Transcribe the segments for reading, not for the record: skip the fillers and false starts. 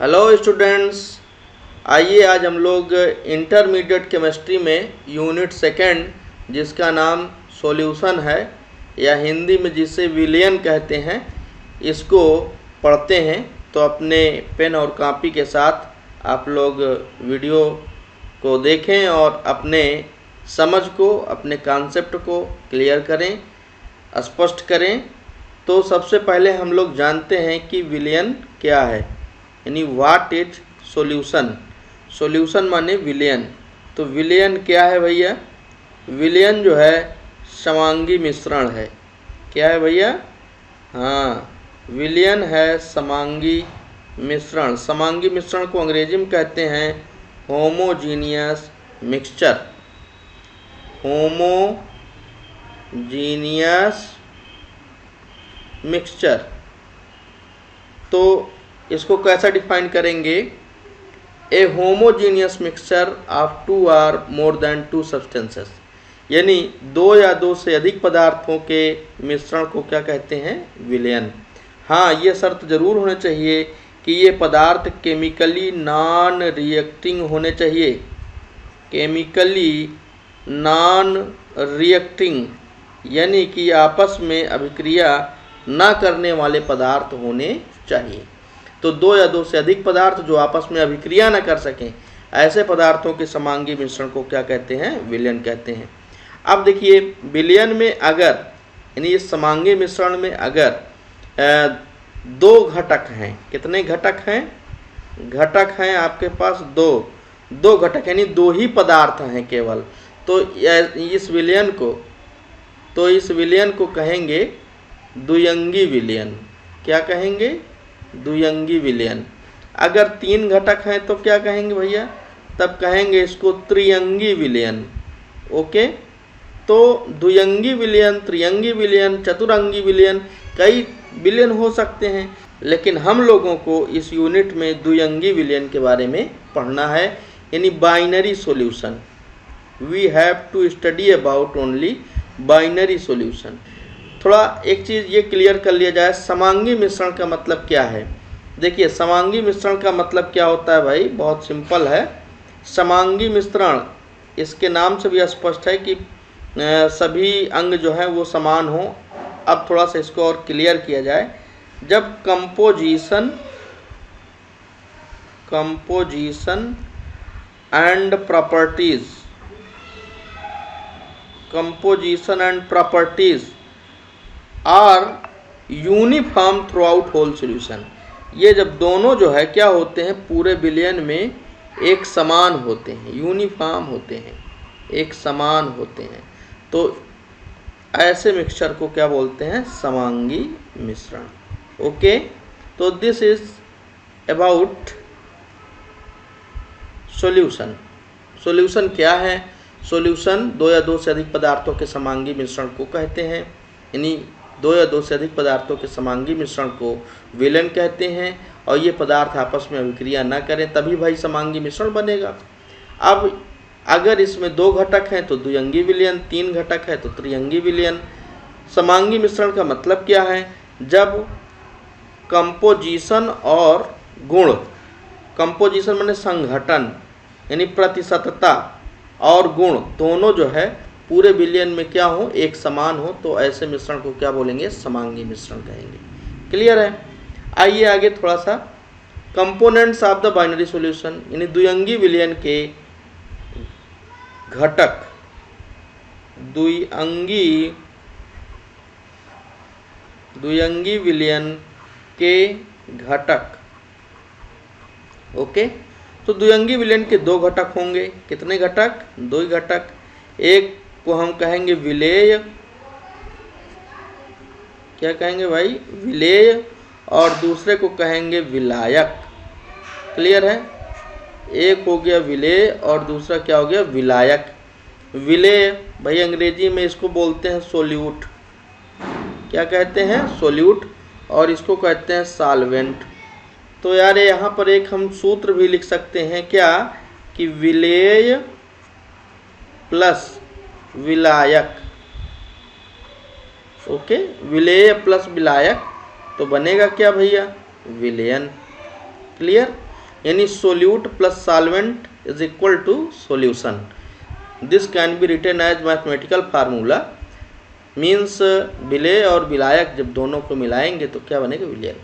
Hello students, आइए आज हम लोग इंटरमीडिएट केमिस्ट्री में यूनिट सेकेंड जिसका नाम सॉल्यूशन है या हिंदी में जिसे विलयन कहते हैं, इसको पढ़ते हैं। तो अपने पेन और कॉपी के साथ आप लोग वीडियो को देखें और अपने समझ को, अपने कॉन्सेप्ट को क्लियर करें, स्पष्ट करें। तो सबसे पहले हम लोग जानते हैं कि विलयन क्या है, यानी व्हाट इज सॉल्यूशन। सॉल्यूशन माने विलयन। तो विलयन क्या है भैया? विलयन जो है समांगी मिश्रण है। क्या है भैया? हाँ, विलयन है समांगी मिश्रण। समांगी मिश्रण को अंग्रेजी में कहते हैं होमोजीनियस मिक्सचर। Homogeneous mixture. तो इसको कैसा डिफाइन करेंगे? A homogeneous mixture of two or more than two substances, यानी दो या दो से अधिक पदार्थों के मिश्रण को क्या कहते हैं? विलयन। हाँ, ये शर्त जरूर होना चाहिए कि ये पदार्थ केमिकली नॉन रिएक्टिंग होने चाहिए। केमिकली नॉन रिएक्टिंग यानी कि आपस में अभिक्रिया न करने वाले पदार्थ होने चाहिए। तो दो या दो से अधिक पदार्थ जो आपस में अभिक्रिया न कर सकें, ऐसे पदार्थों के समांगी मिश्रण को क्या कहते हैं? विलयन कहते हैं। अब देखिए, विलयन में अगर, यानी इस समांगी मिश्रण में अगर दो घटक हैं, कितने घटक हैं? घटक हैं आपके पास दो घटक, यानी दो ही पदार्थ हैं केवल। तो इस विलयन को कहेंगे द्विअंगी विलयन। क्या कहेंगे? द्विअंगी विलयन। अगर तीन घटक हैं तो क्या कहेंगे भैया? तब कहेंगे इसको त्रिअंगी विलयन। ओके, तो द्विअंगी विलयन, त्रिअंगी विलयन, चतुरंगी विलयन, कई विलयन हो सकते हैं, लेकिन हम लोगों को इस यूनिट में द्विअंगी विलयन के बारे में पढ़ना है, यानी binary solution. We have to study about only binary solution. थोड़ा एक चीज़ ये क्लियर कर लिया जाए, समांगी मिश्रण का मतलब क्या है? देखिए, समांगी मिश्रण का मतलब क्या होता है भाई? बहुत सिंपल है। समांगी मिश्रण, इसके नाम से भी स्पष्ट है कि सभी अंग जो हैं वो समान हो। अब थोड़ा सा इसको और क्लियर किया जाए। जब composition and properties are uniform throughout whole solution, ये जब दोनों जो है क्या होते हैं? पूरे विलयन में एक समान होते हैं, यूनिफॉर्म होते हैं, एक समान होते हैं। तो ऐसे मिक्सचर को क्या बोलते हैं? समांगी मिश्रण। ओके, तो this is about solution. Solution क्या है? सॉल्यूशन दो या दो से अधिक पदार्थों के समांगी मिश्रण को कहते हैं, यानी दो या दो से अधिक पदार्थों के समांगी मिश्रण को विलयन कहते हैं। और ये पदार्थ आपस में अभिक्रिया न करें तभी भाई समांगी मिश्रण बनेगा। अब अगर इसमें दो घटक हैं तो द्विअंगी विलयन, तीन घटक है तो त्रिअंगी विलयन। समांगी मिश्रण का मतलब क्या है? जब कंपोजिशन और गुण, कंपोजिशन माने संघटन, यानी प्रतिशतता, और गुण दोनों जो है पूरे विलयन में क्या हो? एक समान हो, तो ऐसे मिश्रण को क्या बोलेंगे? समांगी मिश्रण कहेंगे। क्लियर है? आइए आगे थोड़ा सा components of the binary solution, यानी द्विअंगी विलयन के घटक, द्विअंगी विलयन के घटक। ओके, तो द्विअंगी विलयन के दो घटक होंगे। कितने घटक? दो ही घटक। एक को हम कहेंगे विलेय। क्या कहेंगे भाई? विलेय। और दूसरे को कहेंगे विलायक। क्लियर है? एक हो गया विलेय और दूसरा क्या हो गया? विलायक। विलेय भाई अंग्रेजी में इसको बोलते हैं सोल्यूट। क्या कहते हैं? सोल्यूट। और इसको कहते हैं सॉल्वेंट। तो यार यहाँ पर एक हम सूत्र भी लिख सकते हैं, क्या? कि विलेय प्लस विलायक। ओके, विलेय प्लस विलायक तो बनेगा क्या भैया? विलयन। क्लियर? यानी solute plus solvent is equal to solution. This can be written as mathematical formula, means विलेय और विलायक जब दोनों को मिलाएंगे तो क्या बनेगा, विलयन।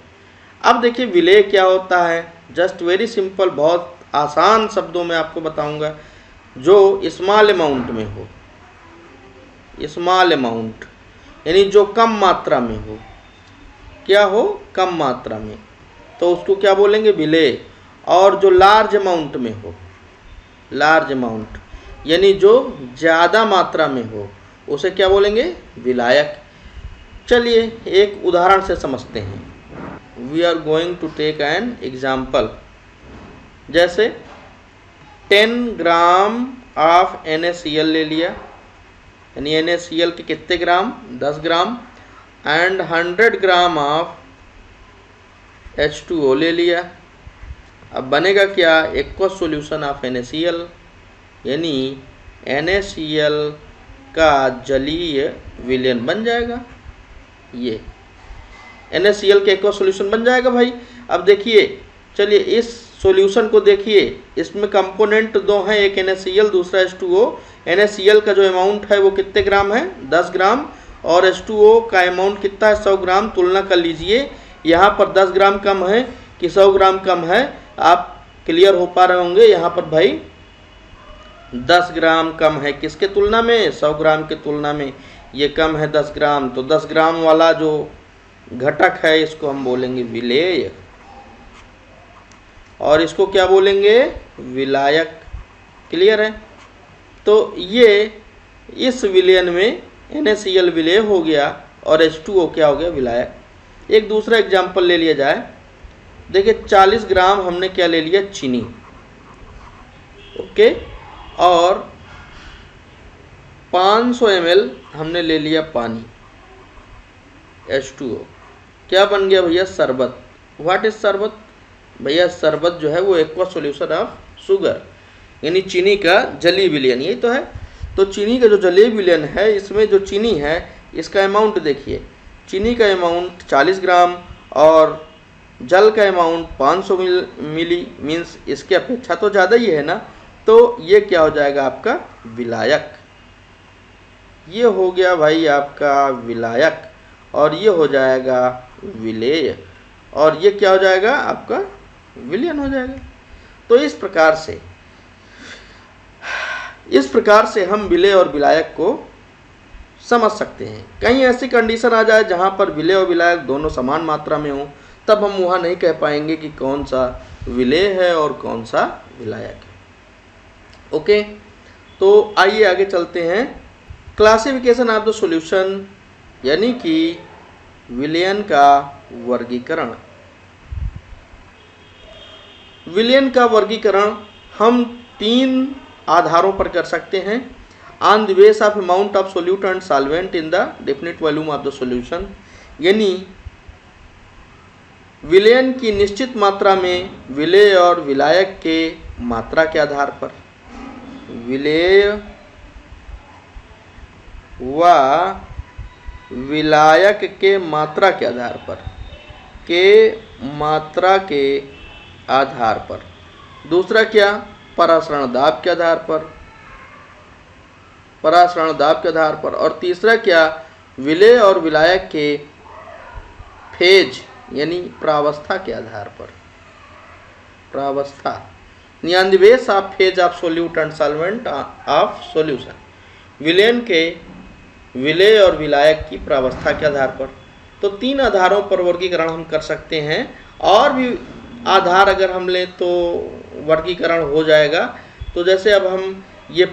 अब देखिए विलेय क्या होता है, जस्ट वेरी सिंपल, बहुत आसान शब्दों में आपको बताऊंगा। जो स्मॉल अमाउंट में हो, स्मॉल अमाउंट यानी जो कम मात्रा में हो, क्या हो, कम मात्रा में, तो उसको क्या बोलेंगे, विलेय। और जो लार्ज अमाउंट में हो, लार्ज अमाउंट यानी जो ज़्यादा मात्रा में हो, उसे क्या बोलेंगे, विलायक। चलिए एक उदाहरण से समझते हैं। We are going to take an example. जैसे 10 ग्राम ऑफ NaCl ले लिया, यानी NaCl के कितने ग्राम, 10 ग्राम, एंड 100 ग्राम ऑफ H2O ले लिया। अब बनेगा क्या, एक्वस सॉल्यूशन ऑफ NaCl, यानी NaCl का जलीय विलयन बन जाएगा। ये NaCl के एक्वस सॉल्यूशन बन जाएगा भाई। अब देखिए, चलिए इस सॉल्यूशन को देखिए, इसमें कंपोनेंट दो हैं, एक NaCl दूसरा H2O। NaCl का जो अमाउंट है वो कितने ग्राम है, 10 ग्राम, और H2O का अमाउंट कितना है, 100 ग्राम। तुलना कर लीजिए, यहाँ पर 10 ग्राम कम है कि 100 ग्राम कम है, आप क्लियर हो पा रहे होंगे। यहाँ पर भाई 10 ग्राम कम है, किसके तुलना में, 100 ग्राम के तुलना में ये कम है 10 ग्राम। तो 10 ग्राम वाला जो घटक है इसको हम बोलेंगे विलेय, और इसको क्या बोलेंगे, विलायक। क्लियर है। तो ये इस विलयन में NaCl विलेय हो गया और H2O क्या हो गया, विलायक। एक दूसरा एग्जाम्पल ले लिया जाए। देखिए 40 ग्राम हमने क्या ले लिया, चीनी, ओके, और 500 ml हमने ले लिया पानी, H2O। क्या बन गया भैया, शरबत। व्हाट इज शरबत, भैया शरबत जो है वो एक्वस सॉल्यूशन ऑफ शुगर, यानी चीनी का जलीय विलयन, यही तो है। तो चीनी का जो जलीय विलयन है, इसमें जो चीनी है इसका अमाउंट देखिए, चीनी का अमाउंट 40 ग्राम और जल का अमाउंट 500 मिली, मीन्स इसके अपेक्षा तो ज़्यादा ही है ना। तो ये क्या हो जाएगा, आपका विलायक। ये हो गया भाई आपका विलायक, और ये हो जाएगा विलेय, और ये क्या हो जाएगा, आपका विलयन हो जाएगा। तो इस प्रकार से हम विलेय और विलायक को समझ सकते हैं। कहीं ऐसी कंडीशन आ जाए जहाँ पर विलेय और विलायक दोनों समान मात्रा में हो, तब हम वहाँ नहीं कह पाएंगे कि कौन सा विलेय है और कौन सा विलायक है। ओके, तो आइए आगे चलते हैं। क्लासिफिकेशन ऑफ द सॉल्यूशन, यानी कि विलयन का वर्गीकरण। विलयन का वर्गीकरण हम 3 आधारों पर कर सकते हैं। On the base of amount of solute and solvent in the definite volume of the solution, यानी विलयन की निश्चित मात्रा में विलेय और विलायक के मात्रा के आधार पर, विलेय व विलायक के मात्रा के आधार पर, दूसरा क्या, परासरण दाब के आधार पर, और तीसरा क्या, विलेय और विलायक के फेज यानी प्रावस्था के आधार पर, प्रावस्था, on the base of phase of solute and solvent of solution, विलयन के विलेय और विलायक की प्रावस्था के आधार पर। तो 3 आधारों पर वर्गीकरण हम कर सकते हैं, और भी आधार अगर हम लें तो वर्गीकरण हो जाएगा। तो जैसे अब हम ये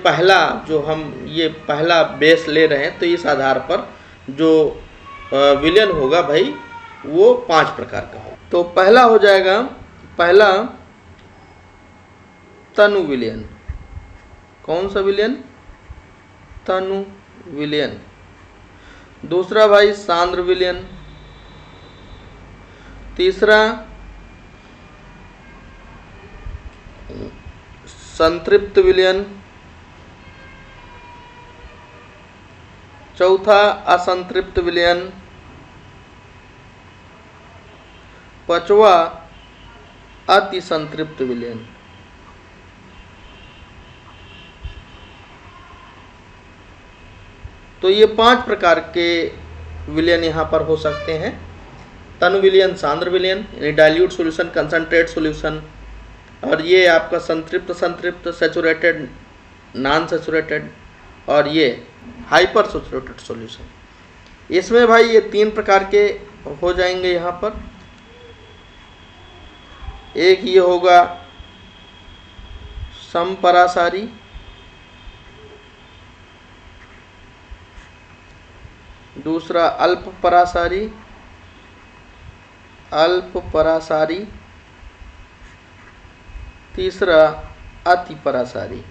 पहला बेस ले रहे हैं, तो इस आधार पर जो विलयन होगा भाई वो 5 प्रकार का होगा। तो पहला हो जाएगा, पहला तनु विलयन। कौन सा विलयन, तनु विलयन। दूसरा भाई सांद्र विलयन। तीसरा संतृप्त विलयन। चौथा असंतृप्त विलयन। 5वां अति संतृप्त विलयन। तो ये 5 प्रकार के विलयन यहाँ पर हो सकते हैं। तनु विलयन, सांद्र विलयन यानी डाइल्यूट सॉल्यूशन, कंसंट्रेट सॉल्यूशन, और ये आपका संतृप्त, संतृप्त, सैचुरेटेड, नॉन सैचुरेटेड, और ये हाइपर सैचुरेटेड सॉल्यूशन। इसमें भाई ये 3 प्रकार के हो जाएंगे यहाँ पर। एक ये होगा समपरासारी, दूसरा अल्प परासारी, तीसरा अति परासारी।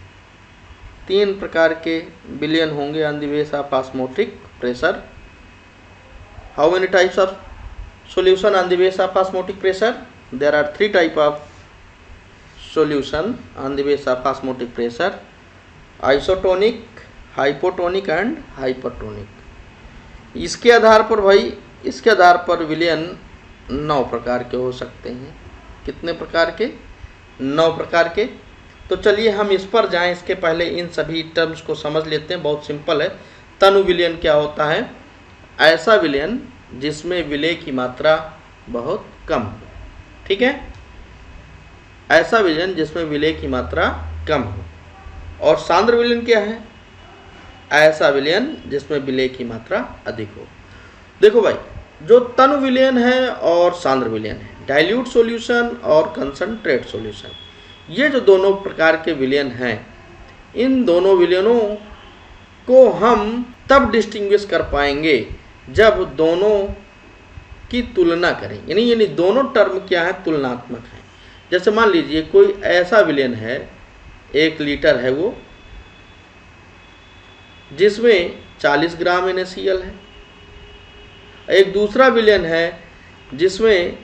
3 प्रकार के विलयन होंगे on the base of osmotic pressure. How many types of solution on the base of osmotic pressure? There are 3 type of solution on the base of osmotic pressure: isotonic, hypotonic and hypertonic। इसके आधार पर भाई, इसके आधार पर विलयन 9 प्रकार के हो सकते हैं। कितने प्रकार के? 9 प्रकार के। तो चलिए हम इस पर जाएं, इसके पहले इन सभी टर्म्स को समझ लेते हैं। बहुत सिंपल है। तनु विलयन क्या होता है? ऐसा विलयन जिसमें विलय की मात्रा बहुत कम हो। ठीक है, ऐसा विलयन जिसमें विलय की मात्रा कम हो। और सांद्र विलयन क्या है? ऐसा विलयन जिसमें विलय की मात्रा अधिक हो। देखो भाई, जो तनु विलयन है और सांद्र विलयन है, डाइल्यूट सॉल्यूशन और कंसंट्रेट सॉल्यूशन, ये जो दोनों प्रकार के विलयन हैं, इन दोनों विलयनों को हम तब डिस्टिंग्विश कर पाएंगे जब दोनों की तुलना करें। यानी दोनों टर्म क्या है? तुलनात्मक है। जैसे मान लीजिए कोई ऐसा विलयन है, 1 लीटर है वो, जिसमें 40 ग्राम NaCl है। एक दूसरा विलयन है जिसमें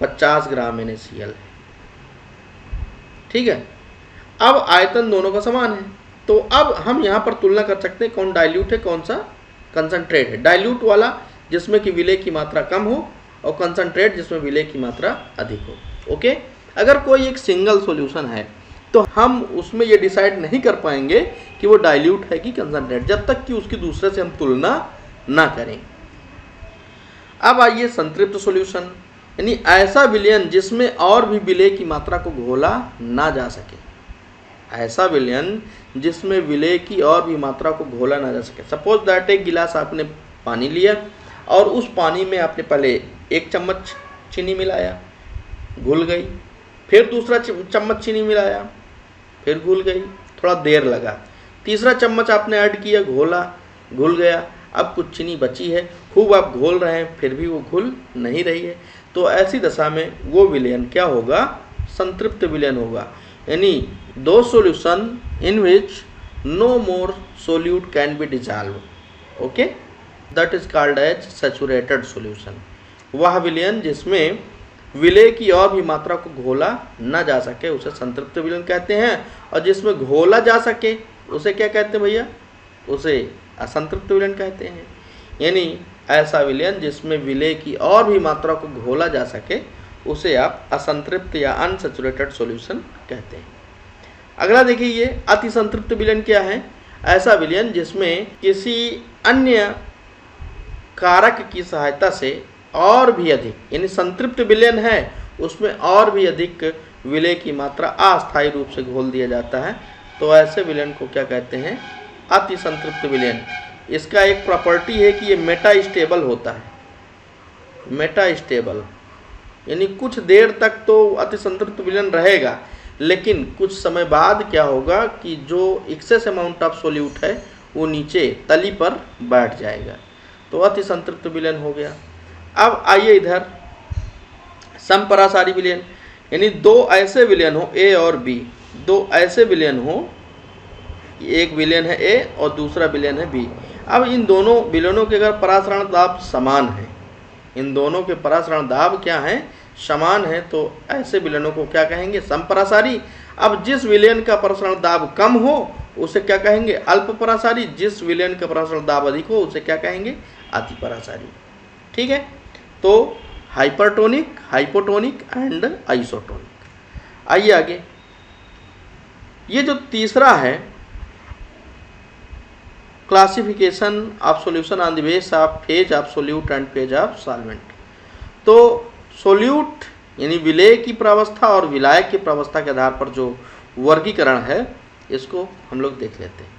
50 ग्राम NaCl है। ठीक है, अब आयतन दोनों का समान है, तो अब हम यहाँ पर तुलना कर सकते हैं कौन डाइल्यूट है, कौन सा कंसंट्रेट है। डाइल्यूट वाला जिसमें कि विलय की मात्रा कम हो, और कंसंट्रेट जिसमें विलय की मात्रा अधिक हो। ओके, अगर कोई एक सिंगल सॉल्यूशन है तो हम उसमें ये डिसाइड नहीं कर पाएंगे कि वो डाइल्यूट है कि कंसंट्रेट, जब तक कि उसकी दूसरे से हम तुलना ना करें। अब आइए संतृप्त सॉल्यूशन, यानी ऐसा विलयन जिसमें और भी विलय की मात्रा को घोला ना जा सके। ऐसा विलयन जिसमें विलय की और भी मात्रा को घोला ना जा सके। सपोज दैट एक गिलास आपने पानी लिया और उस पानी में आपने पहले 1 चम्मच चीनी मिलाया, घुल गई, फिर दूसरा चम्मच चीनी मिलाया, फिर घुल गई, थोड़ा देर लगा, तीसरा चम्मच आपने ऐड किया, घोला, घुल गया, अब कुछ चीनी बची है, खूब आप घोल रहे हैं, फिर भी वो घुल नहीं रही है। तो ऐसी दशा में वो विलयन क्या होगा? संतृप्त विलयन होगा। यानी दो solution in which no more solute can be dissolve, okay, that is called as saturated solution. वह विलयन जिसमें विलय की और भी मात्रा को घोला ना जा सके उसे संतृप्त विलयन कहते हैं, और जिसमें घोला जा सके उसे क्या कहते हैं भैया? उसे असंतृप्त विलयन कहते हैं। यानी ऐसा विलयन जिसमें विलय की और भी मात्रा को घोला जा सके उसे आप असंतृप्त या अनसैचुरेटेड सॉल्यूशन कहते हैं। अगला देखिए, ये अति संतृप्त विलयन क्या है? ऐसा विलयन जिसमें किसी अन्य कारक की सहायता से और भी अधिक, यानी संतृप्त विलयन है उसमें और भी अधिक विलय की मात्रा अस्थायी रूप से घोल दिया जाता है, तो ऐसे विलयन को क्या कहते हैं? अति संतृप्त विलयन। इसका एक प्रॉपर्टी है कि ये मेटा स्टेबल होता है। मेटा स्टेबल यानी कुछ देर तक तो अति संतृप्त विलयन रहेगा, लेकिन कुछ समय बाद क्या होगा कि जो एक्सेस अमाउंट ऑफ सोल्यूट है वो नीचे तली पर बैठ जाएगा, तो अति संतृप्त विलयन हो गया। अब आइए इधर समपरासारी विलयन, यानी दो ऐसे विलयन हो ए और बी, दो ऐसे विलयन हो, एक विलयन है ए और दूसरा विलयन है बी। अब इन दोनों विलयनों के अगर परासरण दाब समान है, इन दोनों के परासरण दाब क्या हैं? समान है, तो ऐसे विलयनों को क्या कहेंगे? समपरासारी। अब जिस विलयन का परासरण दाब कम हो उसे क्या कहेंगे? अल्प परासारी। जिस विलयन का परासरण दाब अधिक हो उसे क्या कहेंगे? अति परासारी। ठीक है, तो हाइपरटोनिक, हाइपोटोनिक एंड आइसोटोनिक। आइए आगे, ये जो तीसरा है classification of solution on the base of phase of solute and phase of solvent. तो सोल्यूट यानी विलेय की प्रावस्था और विलायक की प्रावस्था के आधार पर जो वर्गीकरण है इसको हम लोग देख लेते हैं।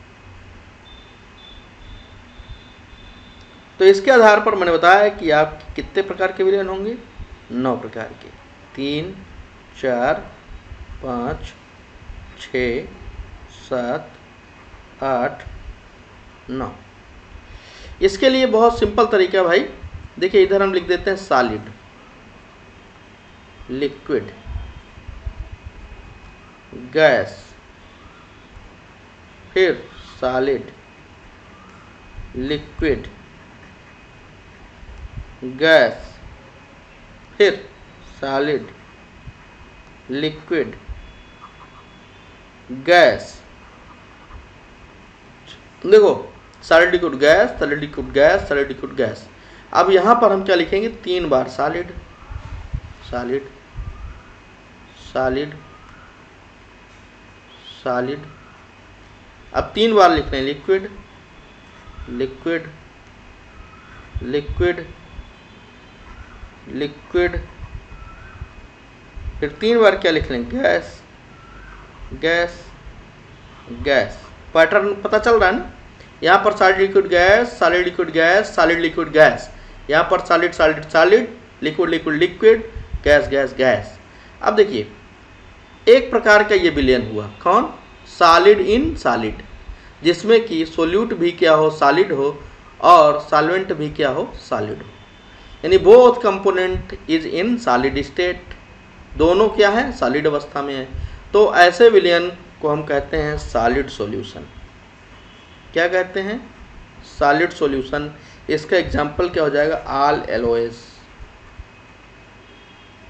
तो इसके आधार पर मैंने बताया कि आप कितने प्रकार के विलयन होंगे, 9 प्रकार के, 3, 4, 5, 6, 7, 8, 9। इसके लिए बहुत सिंपल तरीका भाई, देखिए इधर हम लिख देते हैं सॉलिड, लिक्विड, गैस, फिर सॉलिड, लिक्विड, गैस, फिर सॉलिड, लिक्विड, गैस। देखो solid liquid gas, solid liquid gas, solid liquid gas. अब यहाँ पर हम क्या लिखेंगे, 3 बार सॉलिड, सॉलिड, सॉलिड, सॉलिड। अब 3 बार लिख रहे हैं लिक्विड, लिक्विड, लिक्विड, लिक्विड, फिर 3 बार क्या लिख लेंगे, गैस, गैस, गैस। पैटर्न पता चल रहा है ना, यहाँ पर solid liquid gas, solid liquid gas, solid liquid gas, यहाँ पर solid solid solid, liquid liquid liquid, gas gas gas. अब देखिए एक प्रकार का ये विलयन हुआ, कौन, सॉलिड इन सॉलिड, जिसमें कि सोल्यूट भी क्या हो, सॉलिड हो, और सॉल्वेंट भी क्या हो, सॉलिड हो, यानी both component is in solid state, दोनों क्या है, सॉलिड अवस्था में है। तो ऐसे विलयन को हम कहते हैं सॉलिड सॉल्यूशन। क्या कहते हैं, सॉलिड सॉल्यूशन। इसका एग्जांपल क्या हो जाएगा, ऑल एलोएस,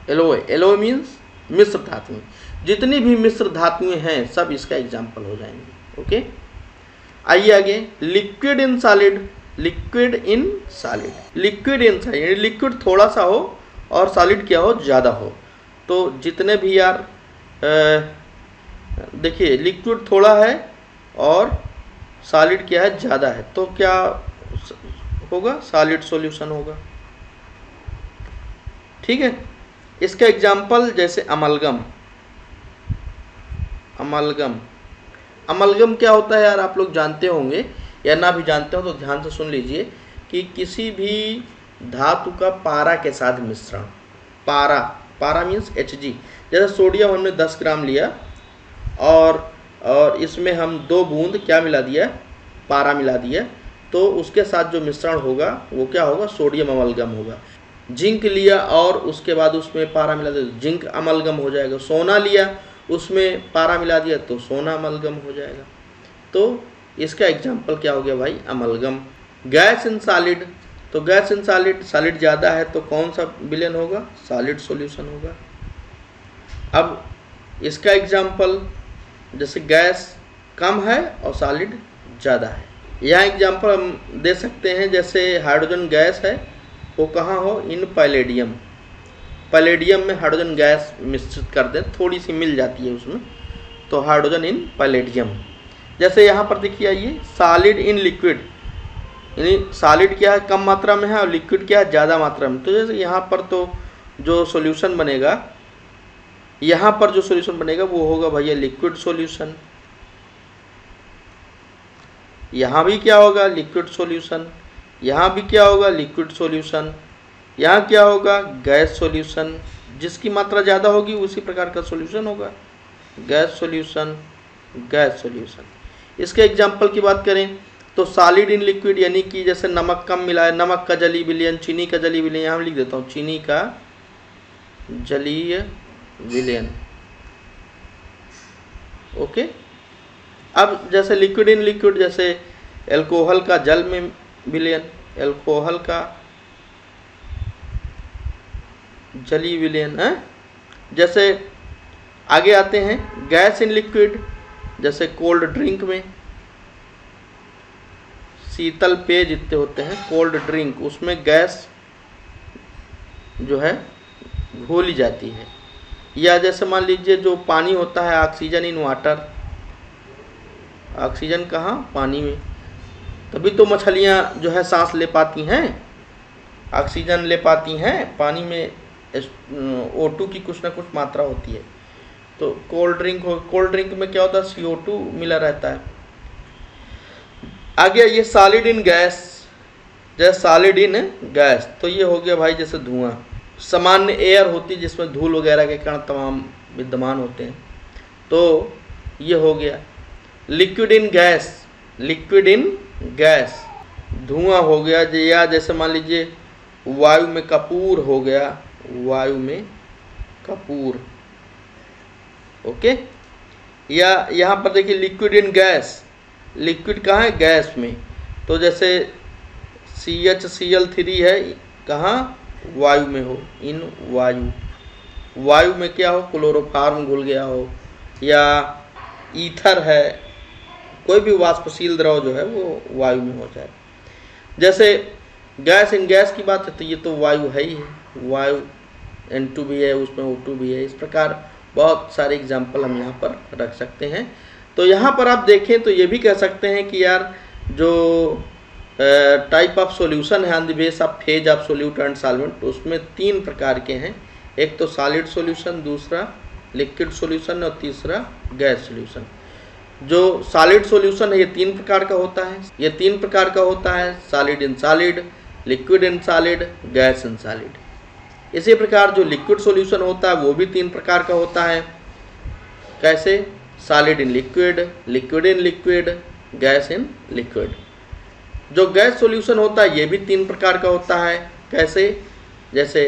एलोए, एलोए मीन्स मिश्र धातुएं, जितनी भी मिश्र धातुएं हैं सब इसका एग्जांपल हो जाएंगे। ओके, आइए आगे, liquid in solid, liquid in solid, liquid in solid यानी लिक्विड थोड़ा सा हो और सॉलिड क्या हो, ज़्यादा हो। तो जितने भी यार देखिए लिक्विड थोड़ा है और सॉलिड क्या है, ज़्यादा है, तो क्या होगा, सॉलिड सॉल्यूशन होगा। ठीक है, इसका एग्जाम्पल जैसे अमलगम, अमलगम, अमलगम क्या होता है यार, आप लोग जानते होंगे या ना भी जानते हो तो ध्यान से सुन लीजिए कि किसी भी धातु का पारा के साथ मिश्रण, पारा, पारा मीन्स Hg, जैसे सोडियम हमने 10 ग्राम लिया और इसमें हम 2 बूंद क्या मिला दिया, पारा मिला दिया, तो उसके साथ जो मिश्रण होगा वो क्या होगा, सोडियम अमलगम होगा। जिंक लिया और उसके बाद उसमें पारा मिला दिया, जिंक अमलगम हो जाएगा। सोना लिया, उसमें पारा मिला दिया तो सोना अमलगम हो जाएगा। तो इसका एग्जाम्पल क्या हो गया भाई, अमलगम। गैस इन सॉलिड, तो गैस इन सॉलिड, सॉलिड ज़्यादा है तो कौन सा विलयन होगा, सॉलिड सॉल्यूशन होगा। अब इसका एग्जाम्पल जैसे गैस कम है और सॉलिड ज़्यादा है, यह एग्जाम्पल हम दे सकते हैं जैसे हाइड्रोजन गैस है वो कहाँ हो, इन पैलेडियम, पैलेडियम में हाइड्रोजन गैस मिश्रित कर दें, थोड़ी सी मिल जाती है उसमें, तो हाइड्रोजन इन पैलेडियम। जैसे यहाँ पर देखिए आइए, सॉलिड इन लिक्विड, यानी सॉलिड क्या है, कम मात्रा में है और लिक्विड क्या है, ज़्यादा मात्रा में। तो जैसे यहाँ पर तो जो सॉल्यूशन बनेगा, यहाँ पर जो सॉल्यूशन बनेगा वो होगा भैया लिक्विड सॉल्यूशन, यहाँ भी क्या होगा, लिक्विड सॉल्यूशन, यहाँ भी क्या होगा, लिक्विड सॉल्यूशन, यहाँ क्या होगा, गैस सॉल्यूशन। जिसकी मात्रा ज़्यादा होगी उसी प्रकार का सॉल्यूशन होगा, गैस सॉल्यूशन, गैस सॉल्यूशन। इसके एग्जाम्पल की बात करें तो सॉलिड इन लिक्विड, यानी कि जैसे नमक कम मिला है, नमक का जलीय विलयन, चीनी का जलीय विलयन, यहाँ लिख देता हूँ चीनी का जलीय विलयन। ओके, अब जैसे लिक्विड इन लिक्विड, जैसे एल्कोहल का जल में विलयन, एल्कोहल का जलीय विलयन है। जैसे आगे आते हैं गैस इन लिक्विड, जैसे कोल्ड ड्रिंक में, शीतल पेय जितने होते हैं कोल्ड ड्रिंक, उसमें गैस जो है घोली जाती है। या जैसे मान लीजिए जो पानी होता है, ऑक्सीजन इन वाटर, ऑक्सीजन कहाँ, पानी में, तभी तो मछलियाँ जो है सांस ले पाती हैं, ऑक्सीजन ले पाती हैं। पानी में O2 की कुछ ना कुछ मात्रा होती है। तो कोल्ड ड्रिंक में क्या होता है, CO2 मिला रहता है। आगे ये सॉलिड इन गैस, जैसे सॉलिड इन गैस, तो ये हो गया भाई जैसे धुआं। सामान्य एयर होती है जिसमें धूल वगैरह के कण तमाम विद्यमान होते हैं, तो ये हो गया। Liquid in gas, liquid in gas धुआं हो गया। या जैसे मान लीजिए वायु में कपूर हो गया, वायु में कपूर, ओके। या यहाँ पर देखिए लिक्विड इन गैस, लिक्विड कहाँ है, गैस में, तो जैसे CHCl3 है, कहाँ, वायु में हो, इन वायु, वायु में क्या हो, क्लोरोफार्म घुल गया हो, या ईथर है, कोई भी वाष्पशील द्रव जो है वो वायु में हो जाए। जैसे गैस इन गैस की बात है तो ये तो वायु है ही है, वायु N2 भी है, उसमें O2 भी है। इस प्रकार बहुत सारे एग्जाम्पल हम यहाँ पर रख सकते हैं। तो यहाँ पर आप देखें तो ये भी कह सकते हैं कि यार जो टाइप ऑफ सॉल्यूशन है on the base of phase of solute and solvent, उसमें 3 प्रकार के हैं। एक तो सॉलिड सॉल्यूशन, दूसरा लिक्विड सॉल्यूशन और तीसरा गैस सॉल्यूशन। जो सॉलिड सॉल्यूशन है ये 3 प्रकार का होता है, ये 3 प्रकार का होता है, solid in solid, liquid in solid, gas in solid. इसी प्रकार जो लिक्विड सॉल्यूशन होता है वो भी 3 प्रकार का होता है। कैसे, solid in liquid, liquid in liquid, gas in liquid. जो गैस सॉल्यूशन होता है ये भी 3 प्रकार का होता है। कैसे, जैसे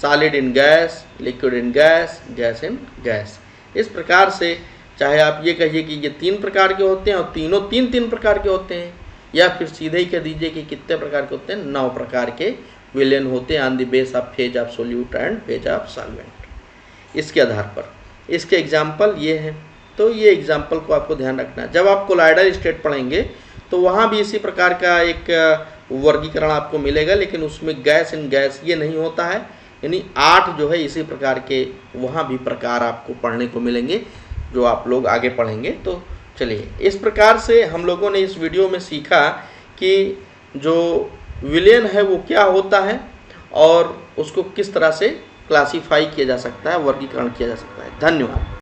solid in gas, liquid in gas, gas in gas. इस प्रकार से चाहे आप ये कहिए कि ये 3 प्रकार के होते हैं और तीनों 3 प्रकार के होते हैं, या फिर सीधे ही कह दीजिए कि कितने प्रकार के होते हैं, 9 प्रकार के विलयन होते हैं on the base of phase of solute and phase of solvent. इसके आधार पर इसके एग्जाम्पल ये हैं। तो ये एग्जाम्पल को आपको ध्यान रखना है। जब आप कोलाइडल स्टेट पढ़ेंगे तो वहाँ भी इसी प्रकार का एक वर्गीकरण आपको मिलेगा, लेकिन उसमें गैस इन गैस ये नहीं होता है। यानी 8 जो है इसी प्रकार के वहाँ भी प्रकार आपको पढ़ने को मिलेंगे जो आप लोग आगे पढ़ेंगे। तो चलिए, इस प्रकार से हम लोगों ने इस वीडियो में सीखा कि जो विलयन है वो क्या होता है और उसको किस तरह से क्लासीफाई किया जा सकता है, वर्गीकरण किया जा सकता है। धन्यवाद।